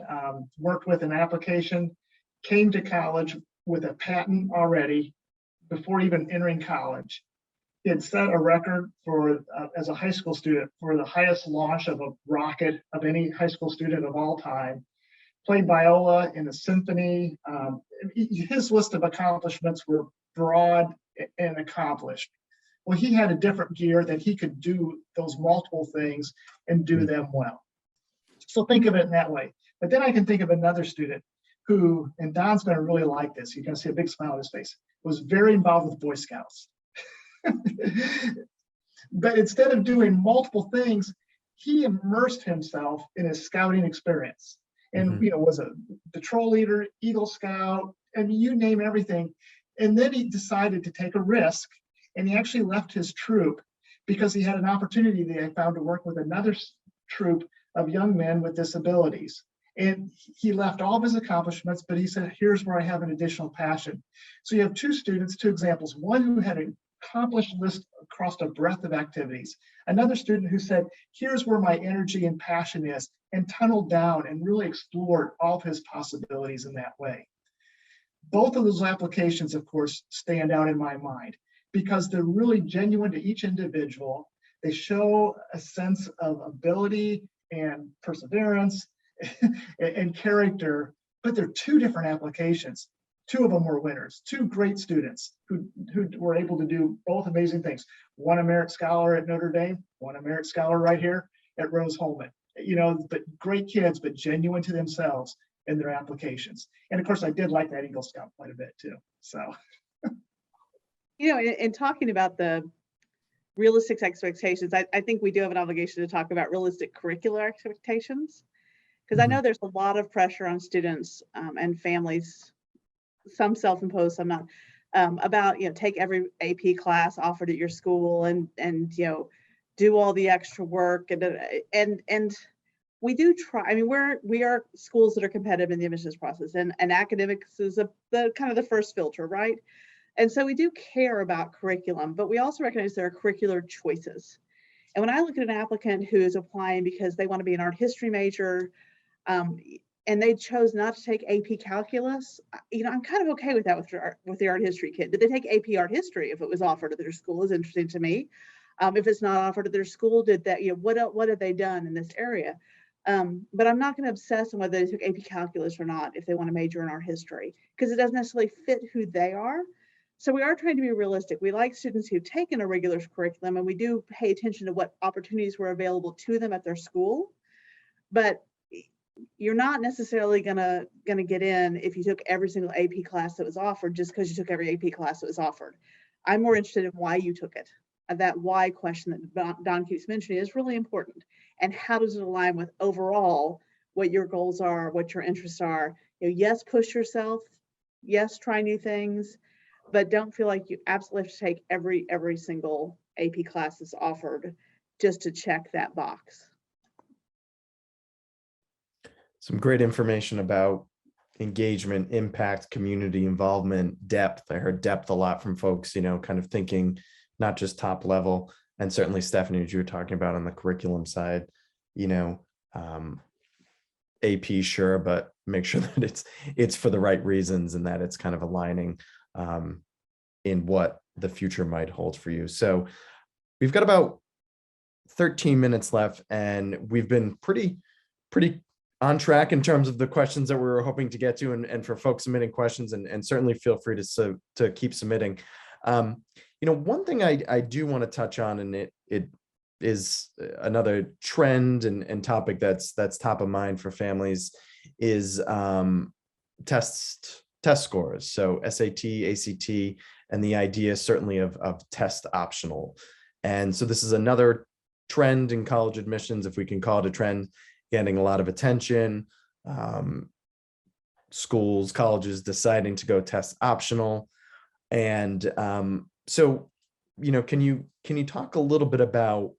worked with an application came to college with a patent already before even entering college. He had set a record for, as a high school student, for the highest launch of a rocket of any high school student of all time. Played viola in a symphony. His list of accomplishments were broad and accomplished. Well, he had a different gear that he could do those multiple things and do them well. So think of it in that way. But then I can think of another student who, and Don's going to really like this, you're going to see a big smile on his face, was very involved with Boy Scouts. But instead of doing multiple things, he immersed himself in his scouting experience. And was a patrol leader, Eagle Scout, and you name everything. And then he decided to take a risk, and he actually left his troop because he had an opportunity that I found to work with another troop of young men with disabilities. And he left all of his accomplishments, but he said, here's where I have an additional passion. So you have 2 students, 2 examples, one who had an accomplished list across a breadth of activities. Another student who said, here's where my energy and passion is, and tunneled down and really explored all of his possibilities in that way. Both of those applications, of course, stand out in my mind because they're really genuine to each individual. They show a sense of ability and perseverance and character, but they're 2 different applications. 2 of them were winners, 2 great students who were able to do both amazing things. One a Merit Scholar at Notre Dame, one a Merit Scholar right here at Rose-Hulman. But great kids, but genuine to themselves in their applications. And of course, I did like that Eagle Scout quite a bit too. So,
in talking about the realistic expectations, I think we do have an obligation to talk about realistic curricular expectations, because I know there's a lot of pressure on students and families, some self-imposed, some not, about take every AP class offered at your school and do all the extra work and we do try. I mean, we are schools that are competitive in the admissions process, and academics is the kind of the first filter, right? And so we do care about curriculum, but we also recognize there are curricular choices. And when I look at an applicant who is applying because they want to be an art history major, and they chose not to take AP Calculus, I'm kind of okay with that with the art history kid. Did they take AP Art History if it was offered at their school is interesting to me. If it's not offered at their school, did that, what have they done in this area? But I'm not going to obsess on whether they took AP Calculus or not if they want to major in art history, because it doesn't necessarily fit who they are. So we are trying to be realistic. We like students who've taken a regular curriculum, and we do pay attention to what opportunities were available to them at their school. But you're not necessarily gonna get in if you took every single AP class that was offered just because you took every AP class that was offered. I'm more interested in why you took it. That why question that Don keeps mentioning is really important. And how does it align with overall what your goals are, what your interests are? Yes, push yourself. Yes, try new things, but don't feel like you absolutely have to take every single AP class that's offered just to check that box.
Some great information about engagement, impact, community involvement, depth. I heard depth a lot from folks, kind of thinking not just top level. And certainly, Stephanie, as you were talking about on the curriculum side, AP, sure, but make sure that it's for the right reasons and that it's kind of aligning in what the future might hold for you. So we've got about 13 minutes left, and we've been pretty on track in terms of the questions that we were hoping to get to, and for folks submitting questions, and certainly feel free to keep submitting. One thing I do want to touch on, and it is another trend and topic that's top of mind for families, is test scores. So SAT, ACT, and the idea certainly of test optional. And so this is another trend in college admissions, if we can call it a trend, getting a lot of attention. Schools, colleges deciding to go test optional. And so, can you talk a little bit about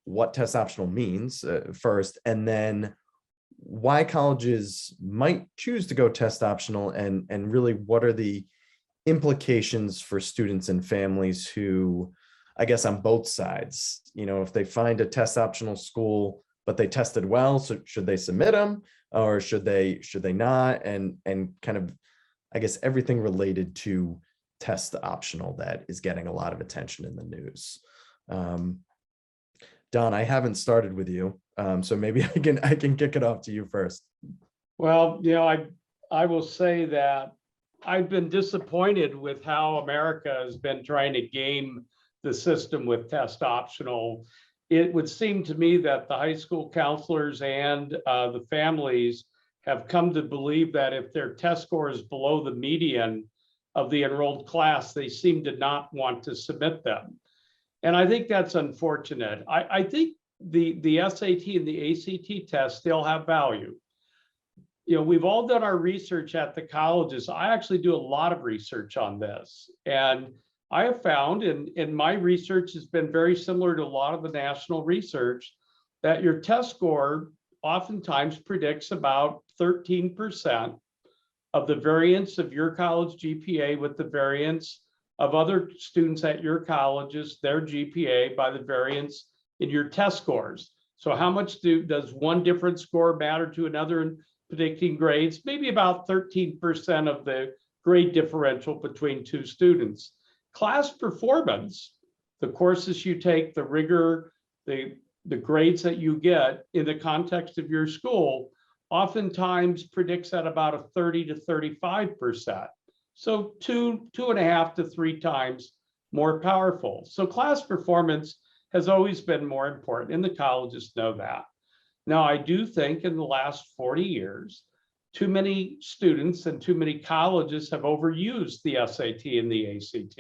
what test optional means first, and then why colleges might choose to go test optional, and really what are the implications for students and families who, I guess on both sides, if they find a test optional school but they tested well, so should they submit them or should they not, and kind of, I guess, everything related to test optional that is getting a lot of attention in the news. Don, I haven't started with you, so maybe I can kick it off to you first.
Well, I will say that I've been disappointed with how America has been trying to game the system with test optional. It would seem to me that the high school counselors and the families have come to believe that if their test score is below the median of the enrolled class, they seem to not want to submit them. And I think that's unfortunate. I think the SAT and the ACT tests still have value. We've all done our research at the colleges. I actually do a lot of research on this. And I have found, and my research has been very similar to a lot of the national research, that your test score oftentimes predicts about 13% of the variance of your college GPA with the variance of other students at your colleges, their GPA, by the variance in your test scores. So how much does one different score matter to another in predicting grades? Maybe about 13% of the grade differential between two students. Class performance, the courses you take, the rigor, the grades that you get in the context of your school, oftentimes predicts at about a 30 to 35%. So 2.5 to 3 times more powerful. So class performance has always been more important, and the colleges know that. Now, I do think in the last 40 years, too many students and too many colleges have overused the SAT and the ACT.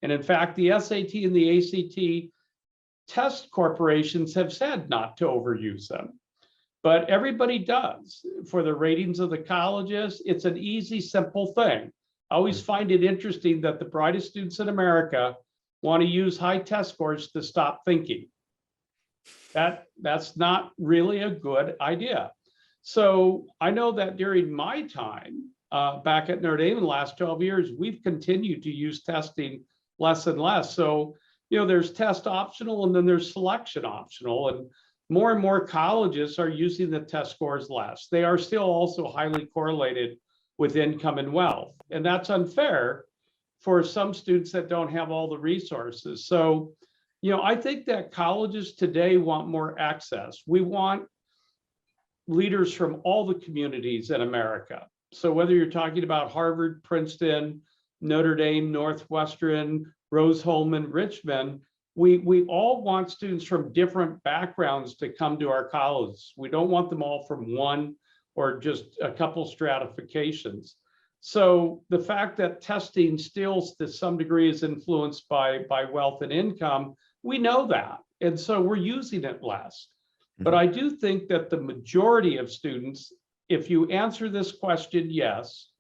And in fact, the SAT and the ACT test corporations have said not to overuse them. But everybody does. For the ratings of the colleges, it's an easy, simple thing. I always find it interesting that the brightest students in America want to use high test scores to stop thinking. That's not really a good idea. So I know that during my time back at Notre Dame in the last 12 years, we've continued to use testing less and less. So, there's test optional and then there's selection optional, and more colleges are using the test scores less. They are still also highly correlated with income and wealth, and that's unfair for some students that don't have all the resources. So, I think that colleges today want more access. We want leaders from all the communities in America. So whether you're talking about Harvard, Princeton, Notre Dame, Northwestern, Rose-Hulman, Richmond, we all want students from different backgrounds to come to our colleges. We don't want them all from one or just a couple stratifications. So the fact that testing still to some degree is influenced by wealth and income, we know that. And so we're using it less. But I do think that the majority of students, if you answer this question, yes,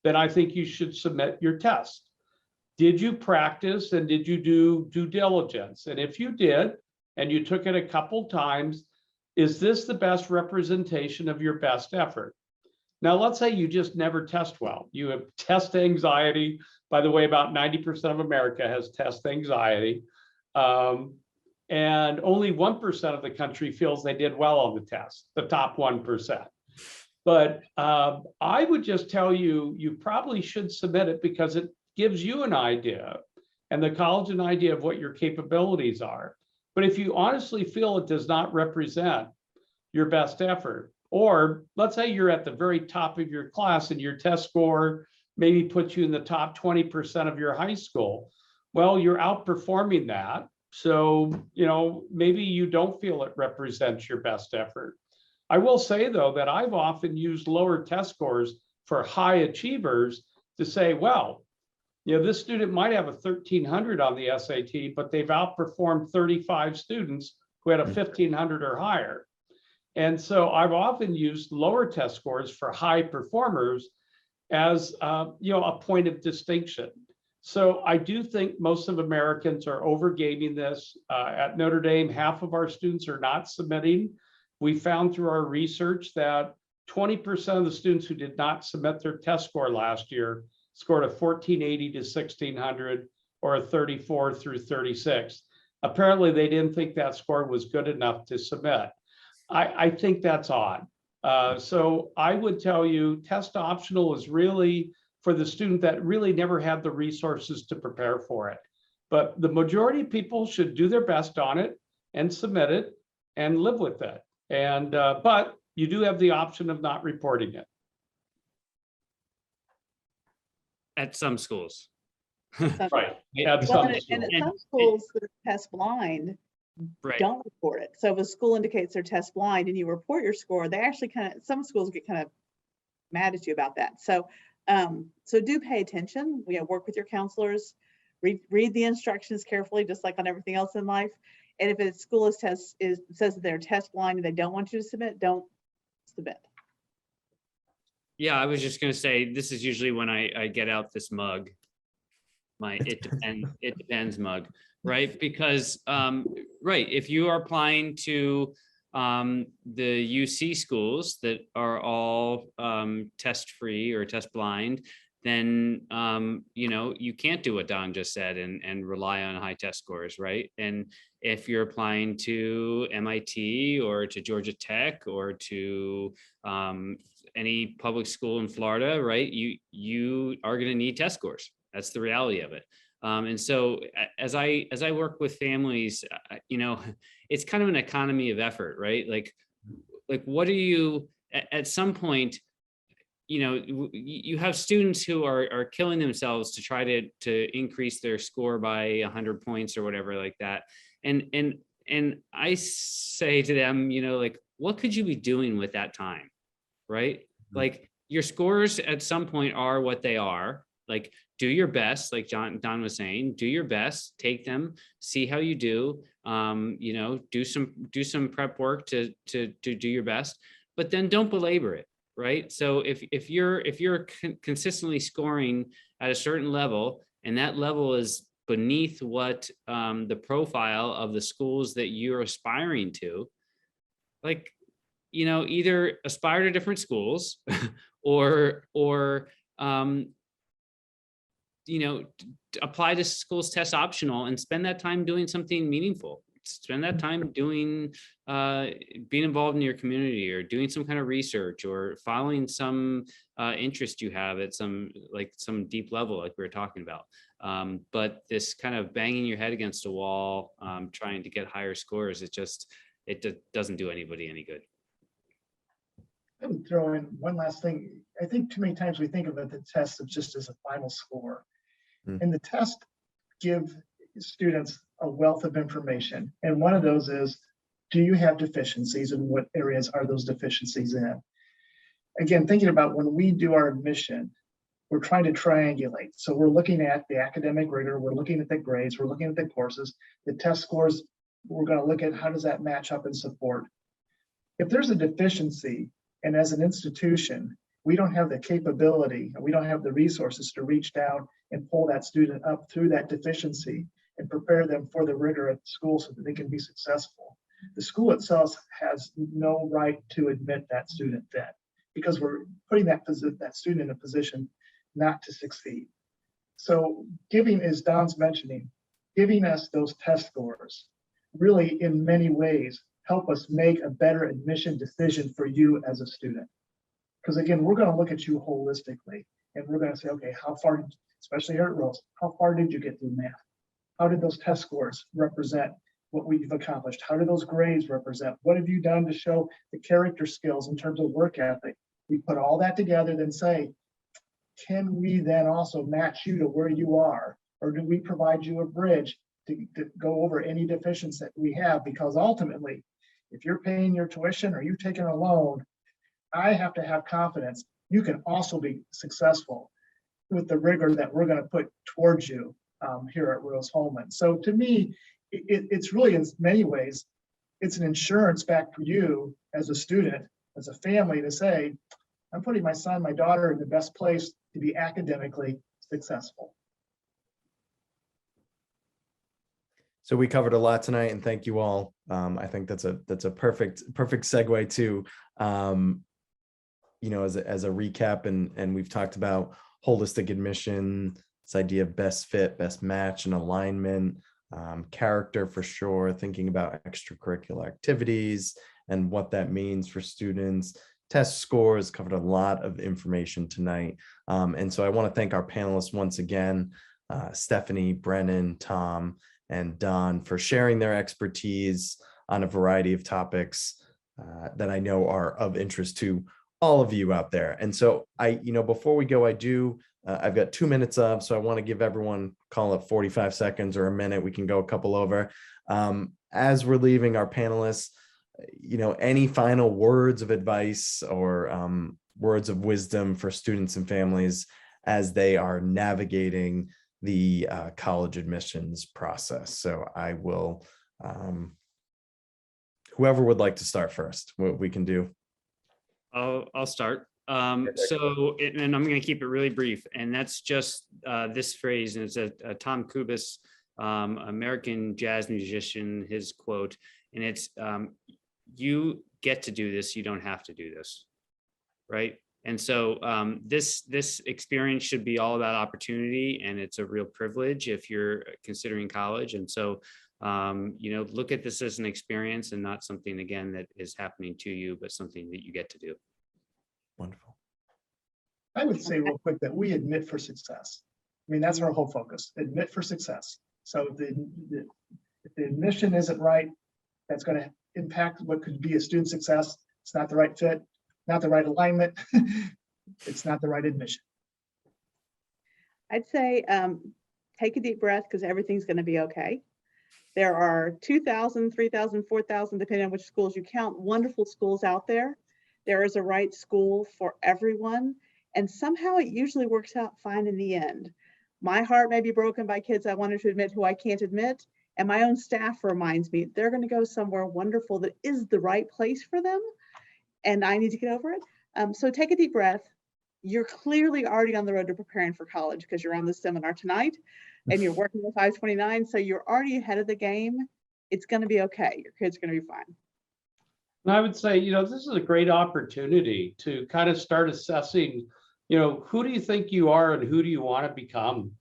then I think you should submit your test. Did you practice and did you do due diligence? And if you did, and you took it a couple times, is this the best representation of your best effort? Now, let's say you just never test well. You have test anxiety. By the way, about 90% of America has test anxiety. And only 1% of the country feels they did well on the test, the top 1%. But I would just tell you, you probably should submit it because it gives you an idea and the college an idea of what your capabilities are. But if you honestly feel it does not represent your best effort, or let's say you're at the very top of your class and your test score maybe puts you in the top 20% of your high school, well, you're outperforming that. So, maybe you don't feel it represents your best effort. I will say, though, that I've often used lower test scores for high achievers to say, well, this student might have a 1300 on the SAT, but they've outperformed 35 students who had a 1500 or higher. And so I've often used lower test scores for high performers as a point of distinction. So I do think most of Americans are overgaming this. At Notre Dame, half of our students are not submitting. We found through our research that 20% of the students who did not submit their test score last year scored a 1480 to 1600 or a 34 through 36. Apparently, they didn't think that score was good enough to submit. I think that's odd. So I would tell you test optional is really for the student that really never had the resources to prepare for it. But the majority of people should do their best on it and submit it and live with it. And but you do have the option of not reporting it.
At some schools.
Right.
And at some schools that are test blind don't report it. So if a school indicates they're test blind and you report your score, they actually some schools get kind of mad at you about that. So so do pay attention. Work with your counselors, read the instructions carefully, just like on everything else in life. And if a school says that they're test blind and they don't want you to submit, don't submit.
Yeah, I was just going to say, this is usually when I get out this mug, my it depends mug, right? Because, if you are applying to the UC schools that are all test free or test blind, then you can't do what Don just said and rely on high test scores, right? And if you're applying to MIT or to Georgia Tech or to any public school in Florida, right, you are going to need test scores. That's the reality of it. And so as I work with families, it's kind of an economy of effort, right? Like what are you at some point, you have students who are killing themselves to try to increase their score by 100 points or whatever like that. And I say to them, what could you be doing with that time? Right? Like your scores at some point are what they are. Like do your best, like Don was saying, do your best, take them, see how you do, do some prep work to do your best, but then don't belabor it. Right. So if you're consistently scoring at a certain level and that level is beneath what the profile of the schools that you're aspiring to, like, either aspire to different schools or apply to schools test optional and spend that time doing something meaningful. Spend that time doing, being involved in your community, or doing some kind of research, or following some interest you have at some deep level, like we were talking about. But this kind of banging your head against a wall, trying to get higher scores, it doesn't do anybody any good.
I would throw in one last thing. I think too many times we think about the test just as a final score. And the test give students a wealth of information. And one of those is, do you have deficiencies, and what areas are those deficiencies in? Again, thinking about when we do our admission, we're trying to triangulate. So we're looking at the academic rigor, we're looking at the grades, we're looking at the courses, the test scores, we're going to look at how does that match up in support. If there's a deficiency, and as an institution, we don't have the capability, and we don't have the resources to reach down and pull that student up through that deficiency and prepare them for the rigor at school so that they can be successful. The school itself has no right to admit that student then, because we're putting that student in a position not to succeed. So giving, as Don's mentioning, giving us those test scores really in many ways help us make a better admission decision for you as a student. Because again, we're going to look at you holistically, and we're going to say, okay, how far, especially here at Rose, how far did you get through math? How did those test scores represent what we've accomplished? How do those grades represent? What have you done to show the character skills in terms of work ethic? We put all that together, then say, can we then also match you to where you are? Or do we provide you a bridge to go over any deficiencies that we have? Because ultimately, if you're paying your tuition or you've taken a loan, I have to have confidence you can also be successful with the rigor that we're going to put towards you here at Rose-Hulman. So to me, it's really, in many ways, it's an insurance back for you as a student, as a family, to say, I'm putting my son, my daughter in the best place to be academically successful.
So we covered a lot tonight, and thank you all. I think that's a perfect segue to, as a recap, and we've talked about holistic admission, this idea of best fit, best match, and alignment, character for sure, thinking about extracurricular activities and what that means for students. Test scores, covered a lot of information tonight. And so I want to thank our panelists once again, Stephanie, Brennan, Tom, and Don, for sharing their expertise on a variety of topics that I know are of interest to all of you out there. And so before we go, I've got 2 minutes of, so I want to give everyone, call it 45 seconds or a minute. We can go a couple over. As we're leaving, our panelists, any final words of advice or words of wisdom for students and families as they are navigating the college admissions process. So I will, whoever would like to start first, what we can do.
I'll start. And I'm going to keep it really brief. And that's just this phrase, and it's a Tom Kubis, American jazz musician, his quote, and it's, you get to do this, you don't have to do this, right? And so this experience should be all about opportunity, and it's a real privilege if you're considering college. And so, look at this as an experience and not something, again, that is happening to you, but something that you get to do.
Wonderful.
I would say real quick that we admit for success. I mean, that's our whole focus, admit for success. So if the admission isn't right, that's going to impact what could be a student success. It's not the right fit, not the right alignment. It's not the right admission.
I'd say take a deep breath, because everything's going to be okay. There are 2,000, 3,000, 4,000, depending on which schools you count, wonderful schools out there. There is a right school for everyone, and somehow it usually works out fine in the end. My heart may be broken by kids I wanted to admit who I can't admit, and my own staff reminds me they're going to go somewhere wonderful that is the right place for them, and I need to get over it. So take a deep breath. You're clearly already on the road to preparing for college because you're on this seminar tonight. and you're working with 529, so you're already ahead of the game. It's going to be okay. Your kid's going to be fine.
And I would say, this is a great opportunity to kind of start assessing, who do you think you are and who do you want to become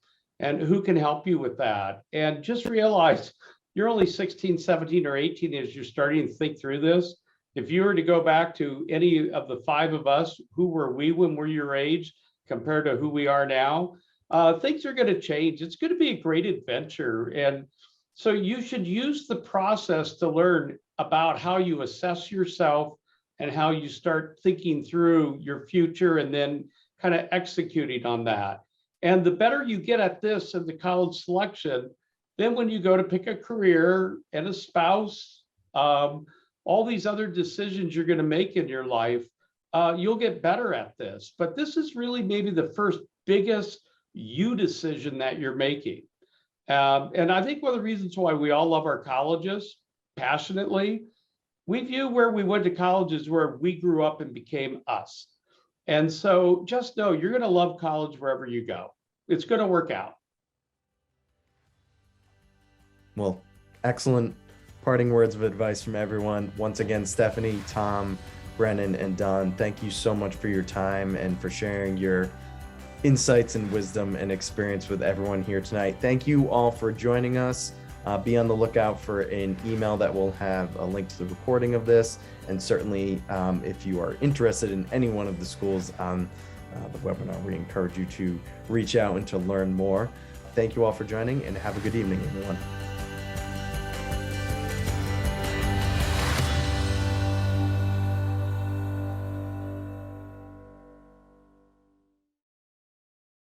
and who can help you with that? And just realize you're only 16, 17, or 18 as you're starting to think through this. If you were to go back to any of the 5 of us, who were we when we're your age compared to who we are now, things are going to change. It's going to be a great adventure. And so you should use the process to learn about how you assess yourself and how you start thinking through your future and then kind of executing on that. And the better you get at this in the college selection, then when you go to pick a career and a spouse, all these other decisions you're going to make in your life, you'll get better at this. But this is really maybe the first biggest you decision that you're making. And I think one of the reasons why we all love our colleges passionately, we view where we went to college as where we grew up and became us. And so just know you're going to love college wherever you go. It's going to work out.
Well, excellent parting words of advice from everyone. Once again, Stephanie, Tom, Brennan, and Don, thank you so much for your time and for sharing your insights and wisdom and experience with everyone here tonight. Thank you all for joining us. Be on the lookout for an email that will have a link to the recording of this. And certainly, if you are interested in any one of the schools on the webinar, we encourage you to reach out and to learn more. Thank you all for joining, and have a good evening, everyone.